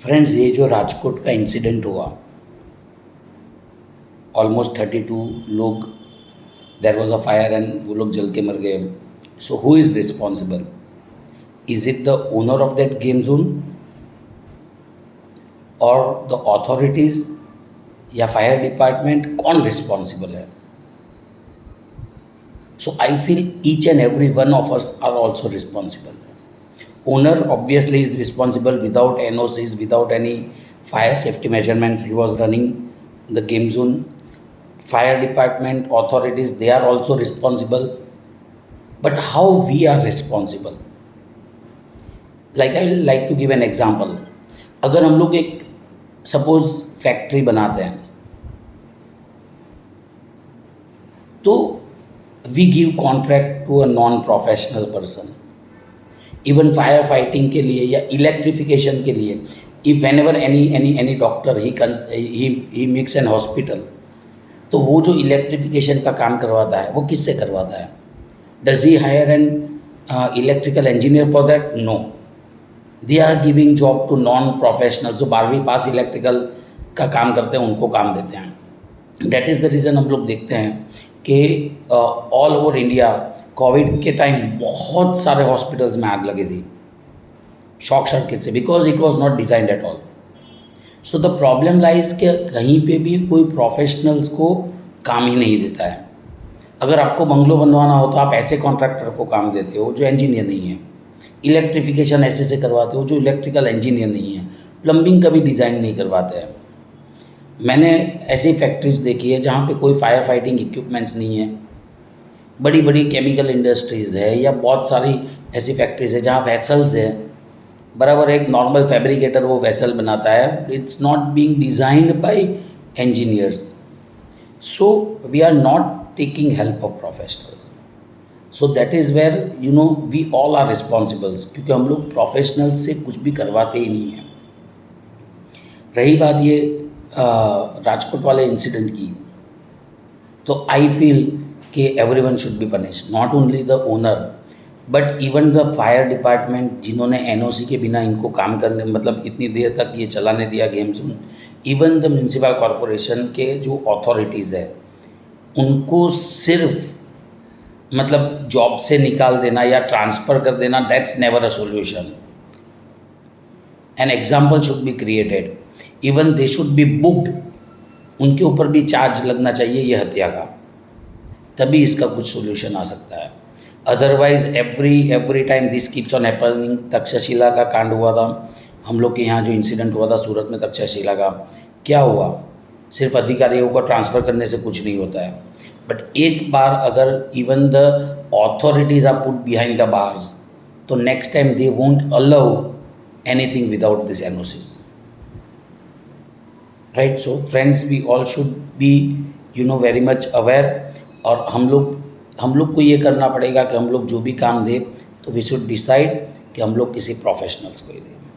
Friends, ये जो राजकोट का इंसिडेंट हुआ, ऑलमोस्ट 32 लोग, there was a fire and वो लोग जल के मर गए. So who is responsible? Is it the owner of that game zone और द अथॉरिटीज़ या फायर डिपार्टमेंट? कौन रिस्पॉन्सिबल है? So I feel each and every one of us are also responsible. Owner obviously is responsible. Without NOCs, without any fire safety measurements, he was running the game zone. Fire department authorities, they are also responsible. But how we are responsible? Like I will like to give an example. अगर हम लोग एक suppose factory बनाते हैं तो we give contract to a non professional person. Even fire fighting के लिए या इलेक्ट्रिफिकेशन के लिए, if whenever any doctor he makes an hospital, तो वो जो इलेक्ट्रिफिकेशन का काम करवाता है वो किससे करवाता है? Does he hire an electrical engineer for that? No. They are giving job to non professional जो 12वीं पास इलेक्ट्रिकल का काम करते हैं, उनको काम देते हैं. डेट इज़ द रीज़न हम लोग देखते हैं कि ऑल ओवर इंडिया कोविड के टाइम बहुत सारे हॉस्पिटल्स में आग लगी थी शॉर्ट सर्किट से, because it was not designed at all. So the problem lies के कहीं पे भी कोई प्रोफेशनल्स को काम ही नहीं देता है. अगर आपको बंगलो बनवाना हो तो आप ऐसे कॉन्ट्रैक्टर को काम देते हो जो इंजीनियर नहीं है. इलेक्ट्रिफिकेशन ऐसे से करवाते हो जो इलेक्ट्रिकल इंजीनियर नहीं है. प्लम्बिंग का भी डिज़ाइन नहीं करवाते हैं. मैंने ऐसी फैक्ट्रीज देखी है जहाँ पे कोई फायर फाइटिंग इक्विपमेंट्स नहीं है. बड़ी बड़ी केमिकल इंडस्ट्रीज़ है या बहुत सारी ऐसी फैक्ट्रीज है जहाँ वेसल्स है. बराबर एक नॉर्मल फैब्रिकेटर वो वेसल बनाता है. It's not being designed by engineers. So we are not taking help of professionals. So that is where we all are responsibles, क्योंकि हम लोग प्रोफेशनल्स से कुछ भी करवाते ही नहीं हैं. रही बात ये राजकोट वाले इंसिडेंट की, तो आई फील कि everyone should be punish, not only the owner but even the fire department जिन्होंने एनओसी के बिना इनको काम करने, मतलब इतनी देर तक ये चलाने दिया game zone. Even the municipal corporation के जो अथॉरिटीज़ है उनको सिर्फ मतलब जॉब से निकाल देना या ट्रांसफ़र कर देना, that's never a solution. An example should be created. Even they should be booked. उनके ऊपर भी चार्ज लगना चाहिए ये हत्या का, तभी इसका कुछ सोल्यूशन आ सकता है. Otherwise every time this keeps on happening. Takshashila का कांड हुआ था, हम लोग के यहाँ जो इंसिडेंट हुआ था सूरत में तक्षशिला का, क्या हुआ? सिर्फ अधिकारियों को ट्रांसफ़र करने से कुछ नहीं होता है. बट एक बार अगर even the authorities are put behind the bars, तो next time they won't allow anything without this NOCs. Right. So friends, we all should be very much aware. और हम लोग को ये करना पड़ेगा कि हम लोग जो भी काम दें तो वी शुड डिसाइड कि हम लोग किसी प्रोफेशनल्स को ही दें.